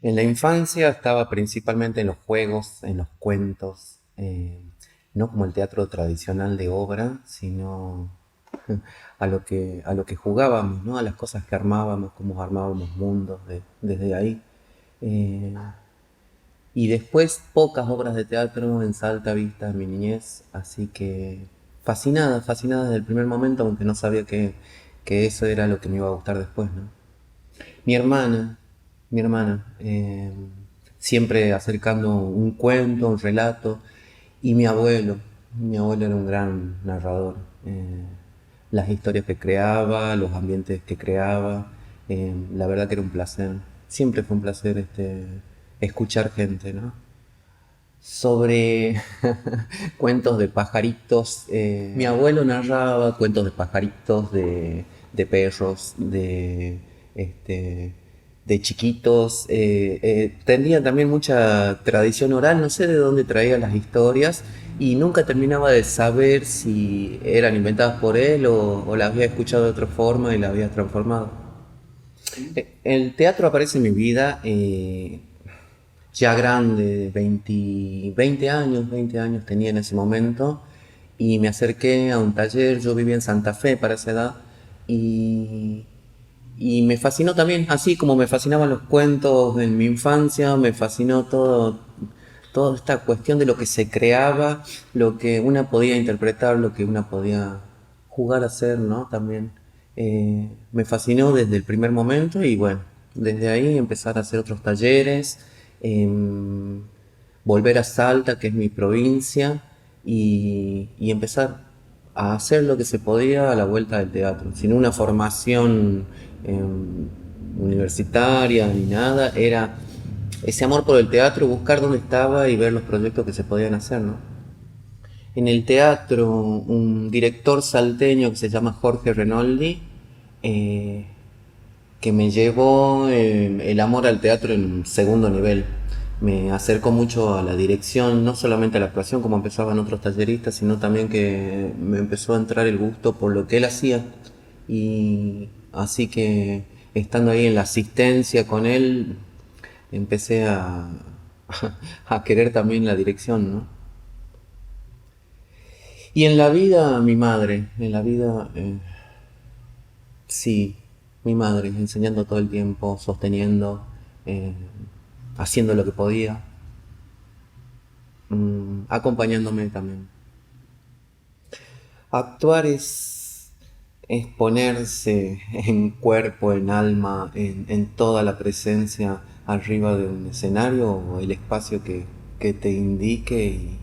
En la infancia estaba principalmente en los juegos, en los cuentos, no como el teatro tradicional de obra, sino a lo que jugábamos, ¿no? A las cosas que armábamos, cómo armábamos mundos desde ahí. Eh, y después pocas obras de teatro en Salta vista en mi niñez, así que fascinada, fascinada desde el primer momento, aunque no sabía que eso era lo que me iba a gustar después, ¿no? Mi hermana, mi hermana, siempre acercando un cuento, un relato, y mi abuelo era un gran narrador. Las historias que creaba, los ambientes que creaba, la verdad que era un placer. Siempre fue un placer escuchar gente, ¿no? Sobre cuentos de pajaritos. Mi abuelo narraba cuentos de pajaritos, de perros, este, de chiquitos. Tenía también mucha tradición oral, no sé de dónde traía las historias y nunca terminaba de saber si eran inventadas por él o las había escuchado de otra forma y las había transformado. El teatro aparece en mi vida ya grande, 20 años tenía en ese momento, y me acerqué a un taller, yo vivía en Santa Fe para esa edad, y, y me fascinó también, así como me fascinaban los cuentos en mi infancia, me fascinó toda esta cuestión de lo que se creaba, lo que una podía interpretar, lo que una podía jugar a hacer, ¿no? También me fascinó desde el primer momento y bueno, desde ahí empezar a hacer otros talleres, volver a Salta, que es mi provincia, y empezar a hacer lo que se podía a la vuelta del teatro, sin una formación universitaria ni nada, era ese amor por el teatro, buscar dónde estaba y ver los proyectos que se podían hacer, ¿no? En el teatro, un director salteño que se llama Jorge Renoldi, eh, que me llevó el amor al teatro en un segundo nivel. Me acercó mucho a la dirección, no solamente a la actuación como empezaban otros talleristas, sino también que me empezó a entrar el gusto por lo que él hacía. Y así que estando ahí en la asistencia con él, empecé a querer también la dirección, ¿no? Y en la vida, mi madre, en la vida, sí, mi madre, enseñando todo el tiempo, sosteniendo, eh, haciendo lo que podía, acompañándome también. Actuar es ponerse en cuerpo, en alma, en toda la presencia arriba de un escenario o el espacio que te indique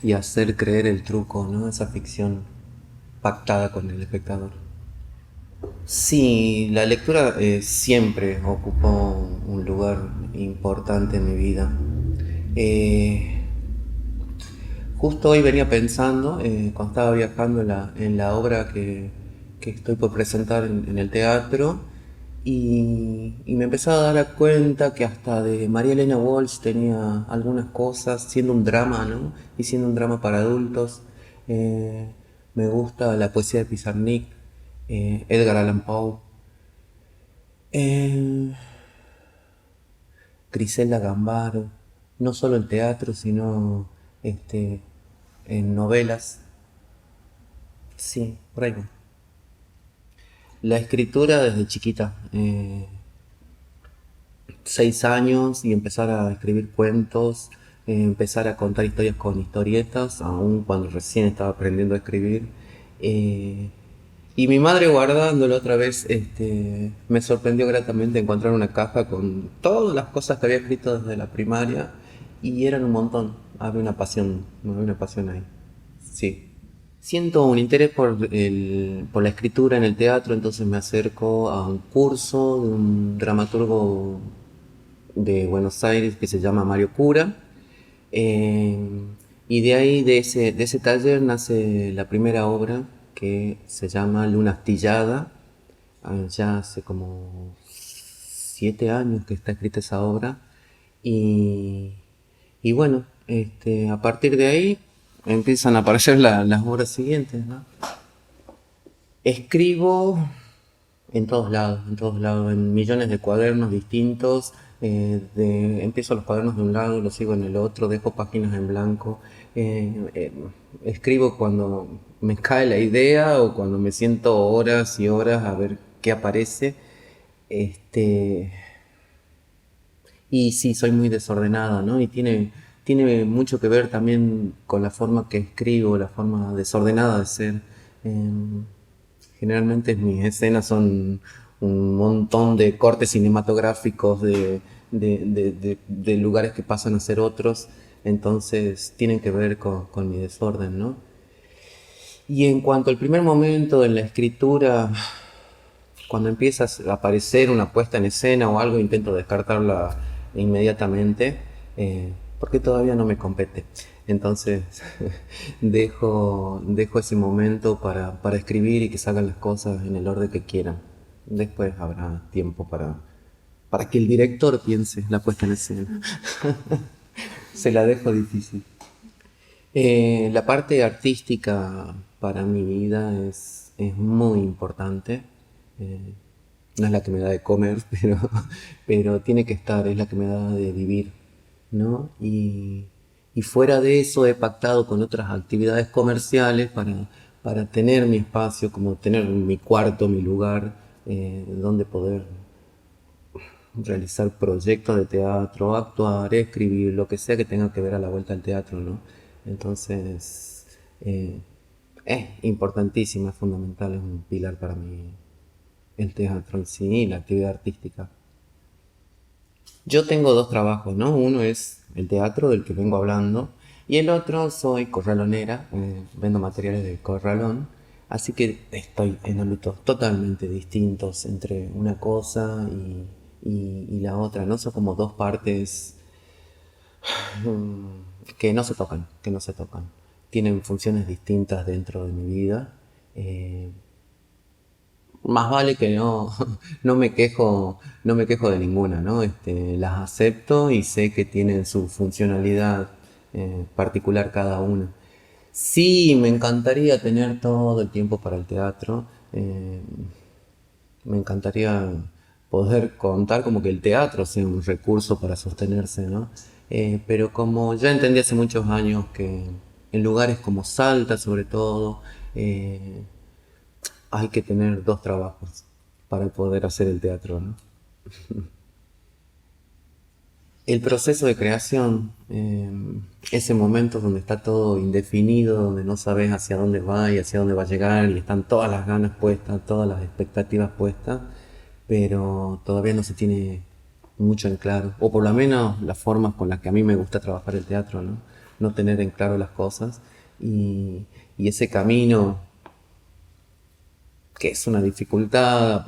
y hacer creer el truco, ¿no? Esa ficción pactada con el espectador. Sí, la lectura siempre ocupó un lugar importante en mi vida. Eh, Justo hoy venía pensando, cuando estaba viajando en la obra que estoy por presentar en el teatro, y me empezaba a dar cuenta que hasta de María Elena Walsh tenía algunas cosas, siendo un drama, ¿no? Y siendo un drama para adultos. Eh, Me gusta la poesía de Pizarnik, Edgar Allan Poe, eh, Griselda Gambaro, no solo en teatro, sino este, en novelas. Sí, por ahí va. La escritura desde chiquita, 6 años y empezar a escribir cuentos, empezar a contar historias con historietas, aun cuando recién estaba aprendiendo a escribir. Eh, y mi madre guardándolo otra vez, me sorprendió gratamente encontrar una caja con todas las cosas que había escrito desde la primaria y eran un montón. Había una pasión ahí. Sí. Siento un interés por la escritura en el teatro, entonces me acerco a un curso de un dramaturgo de Buenos Aires que se llama Mario Cura. eh, y de ahí, de ese taller, nace la primera obra, que se llama Luna Astillada. Ya hace como 7 años que está escrita esa obra. Y, y bueno, a partir de ahí empiezan a aparecer las obras siguientes, ¿no? Escribo en todos lados, en millones de cuadernos distintos. Empiezo los cuadernos de un lado, los sigo en el otro, dejo páginas en blanco. Escribo cuando me cae la idea o cuando me siento horas y horas a ver qué aparece. Este, y sí, soy muy desordenada, ¿no? Y tiene mucho que ver también con la forma que escribo, la forma desordenada de ser. Em, Generalmente mis escenas son un montón de cortes cinematográficos de lugares que pasan a ser otros, entonces tienen que ver con mi desorden, ¿no? Y en cuanto al primer momento en la escritura, cuando empieza a aparecer una puesta en escena o algo, intento descartarla inmediatamente, porque todavía no me compete. Entonces dejo ese momento para escribir y que salgan las cosas en el orden que quieran. Después habrá tiempo para que el director piense la puesta en escena. Se la dejo difícil. La parte artística para mi vida es muy importante. Eh, no es la que me da de comer, pero tiene que estar, es la que me da de vivir, ¿no? Y fuera de eso he pactado con otras actividades comerciales para tener mi espacio, como tener mi cuarto, mi lugar, donde poder realizar proyectos de teatro, actuar, escribir, lo que sea que tenga que ver a la vuelta al teatro, ¿no? Entonces, es importantísima, es fundamental, es un pilar para mí el teatro en sí y la actividad artística. Yo tengo dos trabajos, ¿no? Uno es el teatro del que vengo hablando y el otro soy corralonera, vendo materiales de corralón, así que estoy en ámbitos totalmente distintos entre una cosa y la otra, ¿no? Son como dos partes que no se tocan. Tienen funciones distintas dentro de mi vida. eh, Más vale que no, no me quejo de ninguna, ¿no? Las acepto y sé que tienen su funcionalidad particular cada una. Sí, me encantaría tener todo el tiempo para el teatro. Me encantaría poder contar como que el teatro sea un recurso para sostenerse, ¿no? Pero como ya entendí hace muchos años que en lugares como Salta, sobre todo, eh, hay que tener dos trabajos para poder hacer el teatro, ¿no? El proceso de creación, ese momento donde está todo indefinido, donde no sabes hacia dónde va y hacia dónde va a llegar y están todas las ganas puestas, todas las expectativas puestas, pero todavía no se tiene mucho en claro, o por lo menos las formas con las que a mí me gusta trabajar el teatro, ¿no? No tener en claro las cosas y, y ese camino que es una dificultad,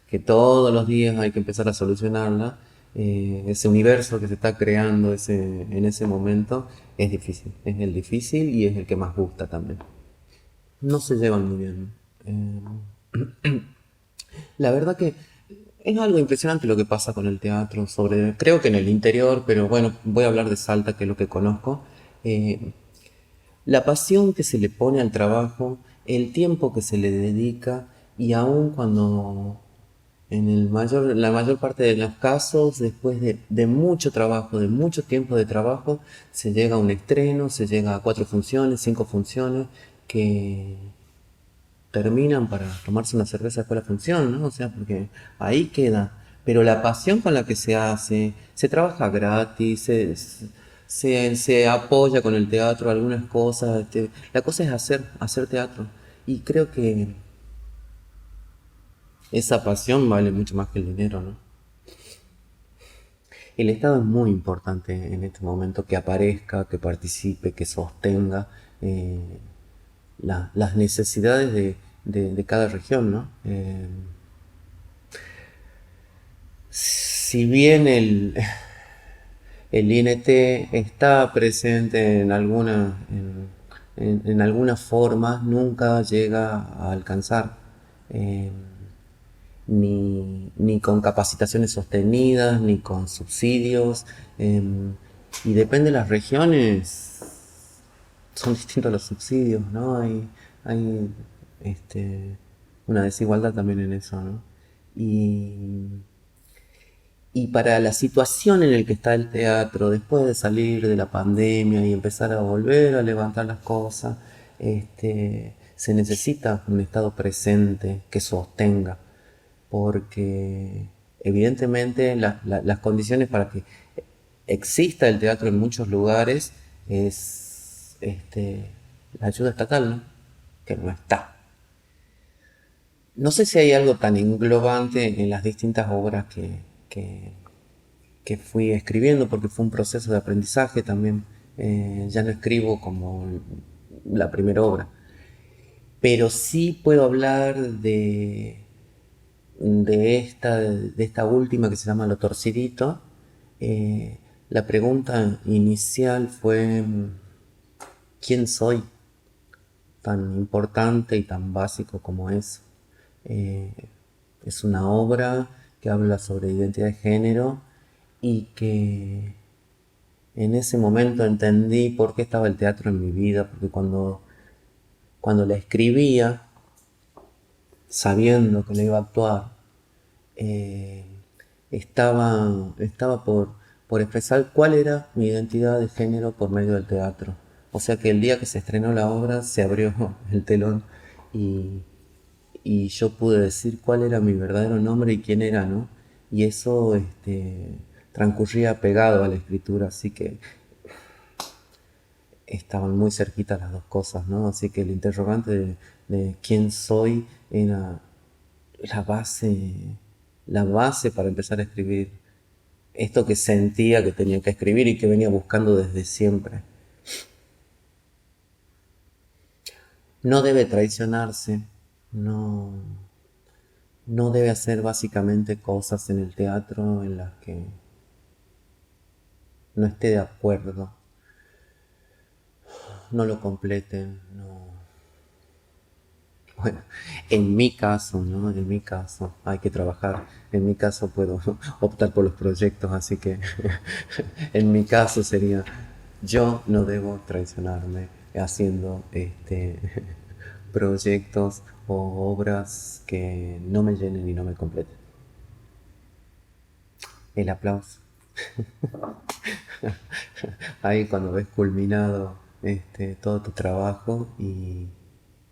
que todos los días hay que empezar a solucionarla, ese universo que se está creando en ese momento es difícil, es el difícil y es el que más gusta también. No se llevan muy bien. La verdad que es algo impresionante lo que pasa con el teatro, creo que en el interior, pero bueno, voy a hablar de Salta, que es lo que conozco. Eh, la pasión que se le pone al trabajo, el tiempo que se le dedica y aun cuando la mayor parte de los casos, después de mucho trabajo, de mucho tiempo de trabajo, se llega a un estreno, se llega a 4 funciones, 5 funciones que terminan para tomarse una cerveza después de la función, ¿no? O sea, porque ahí queda. Pero la pasión con la que se hace, se trabaja gratis, se apoya con el teatro algunas cosas. La cosa es hacer teatro. Y creo que esa pasión vale mucho más que el dinero, ¿no? El Estado es muy importante en este momento que aparezca, que participe, que sostenga eh, las necesidades de cada región, ¿no? Si bien el INT está presente en en alguna forma nunca llega a alcanzar. Eh, ni con capacitaciones sostenidas, ni con subsidios. Y depende de las regiones, son distintos los subsidios, ¿no? Hay una desigualdad también en eso, ¿no? Y, y para la situación en la que está el teatro, después de salir de la pandemia y empezar a volver a levantar las cosas, se necesita un estado presente que sostenga, porque evidentemente las condiciones para que exista el teatro en muchos lugares es la ayuda estatal, ¿no? Que no está. No sé si hay algo tan englobante en las distintas obras que fui escribiendo, porque fue un proceso de aprendizaje también. Ya no escribo como la primera obra, pero sí puedo hablar de esta última que se llama Lo Torcidito. Eh, la pregunta inicial fue: ¿quién soy? Tan importante y tan básico como es. Eh, es una obra que habla sobre identidad de género y que en ese momento entendí por qué estaba el teatro en mi vida, porque cuando la escribía, sabiendo que la iba a actuar, eh, estaba por expresar cuál era mi identidad de género por medio del teatro. O sea que el día que se estrenó la obra se abrió el telón y, y yo pude decir cuál era mi verdadero nombre y quién era, ¿no? Y eso transcurría pegado a la escritura, así que estaban muy cerquitas las dos cosas, ¿no? Así que el interrogante de quién soy era la base, la base para empezar a escribir esto que sentía que tenía que escribir y que venía buscando desde siempre. No debe traicionarse, no, no debe hacer básicamente cosas en el teatro en las que no esté de acuerdo, no lo completen, no. Bueno, en mi caso, ¿no? En mi caso hay que trabajar. En mi caso puedo optar por los proyectos, así que en mi caso sería: yo no debo traicionarme haciendo proyectos o obras que no me llenen y no me completen. El aplauso. Ahí cuando ves culminado todo tu trabajo y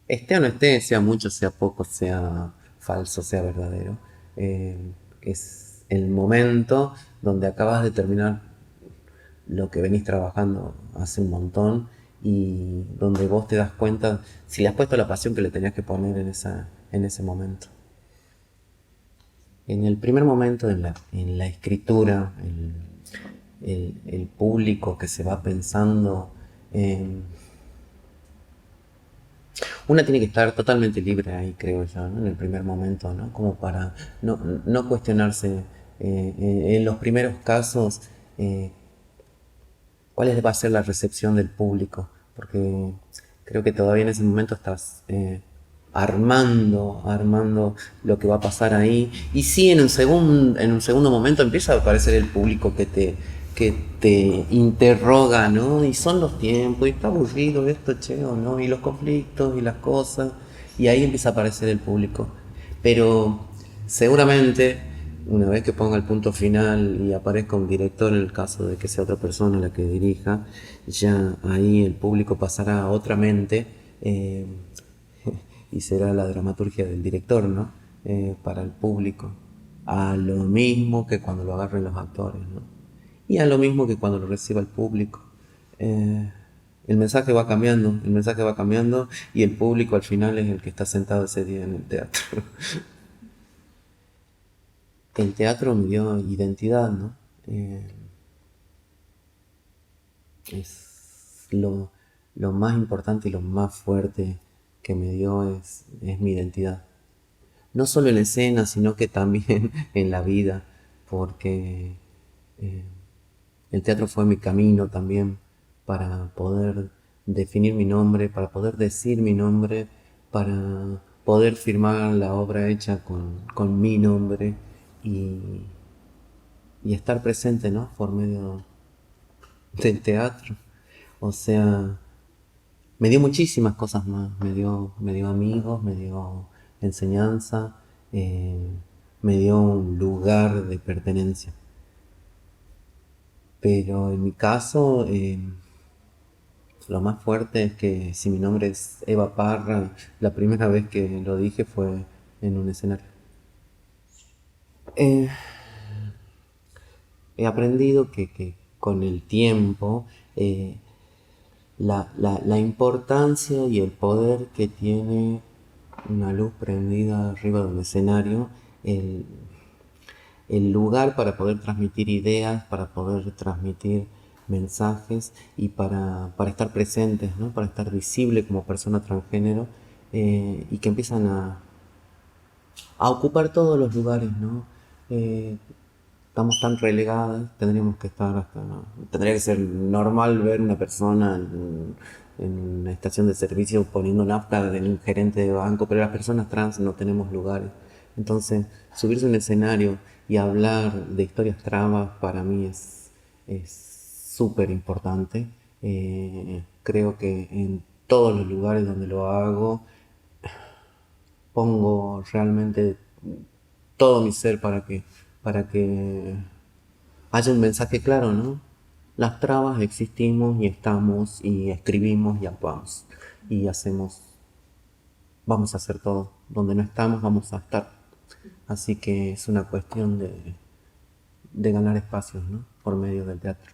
esté o no esté, sea mucho, sea poco, sea falso, sea verdadero, eh, es el momento donde acabas de terminar lo que venís trabajando hace un montón y donde vos te das cuenta si le has puesto la pasión que le tenías que poner en ese momento. En el primer momento, en la escritura, el público que se va pensando, eh, una tiene que estar totalmente libre ahí, creo yo, ¿no? En el primer momento, ¿no? Como para no cuestionarse en los primeros casos eh, cuál va a ser la recepción del público, porque creo que todavía en ese momento estás armando lo que va a pasar ahí. Y sí, en un segundo momento empieza a aparecer el público que te interroga, ¿no? Y son los tiempos, y está aburrido esto, che, o no, y los conflictos y las cosas, y ahí empieza a aparecer el público. Pero seguramente, una vez que ponga el punto final y aparezca un director, en el caso de que sea otra persona la que dirija, ya ahí el público pasará a otra mente, y será la dramaturgia del director, ¿no? Para el público. A lo mismo que cuando lo agarren los actores, ¿no? Y a lo mismo que cuando lo reciba el público. Eh, el mensaje va cambiando y el público al final es el que está sentado ese día en el teatro. El teatro me dio identidad, ¿no? Eh, es lo más importante y lo más fuerte que me dio es mi identidad. No solo en la escena, sino que también en la vida, porque el teatro fue mi camino también para poder definir mi nombre, para poder decir mi nombre, para poder firmar la obra hecha con mi nombre y, y estar presente, ¿no? Por medio del teatro. O sea, me dio muchísimas cosas más. Me dio amigos, me dio enseñanza, eh, me dio un lugar de pertenencia. Pero en mi caso, lo más fuerte es que si mi nombre es Eva Parra, la primera vez que lo dije fue en un escenario. Eh, He aprendido que con el tiempo la importancia y el poder que tiene una luz prendida arriba de un escenario, el, el lugar para poder transmitir ideas, para poder transmitir mensajes y para estar presentes, ¿no? Para estar visible como persona transgénero, y que empiezan a ocupar todos los lugares, ¿no? Eh, Estamos tan relegadas, tendríamos que estar hasta, tendría que ser normal ver una persona en una estación de servicio poniendo nafta en un gerente de banco, pero las personas trans no tenemos lugares. Entonces, subirse a un escenario y hablar de historias trabas para mí es súper importante. Creo que en todos los lugares donde lo hago pongo realmente todo mi ser para que haya un mensaje claro, ¿no? Las trabas existimos y estamos y escribimos y actuamos y hacemos, vamos a hacer todo. Donde no estamos vamos a estar. Así que es una cuestión de ganar espacios, ¿no? Por medio del teatro.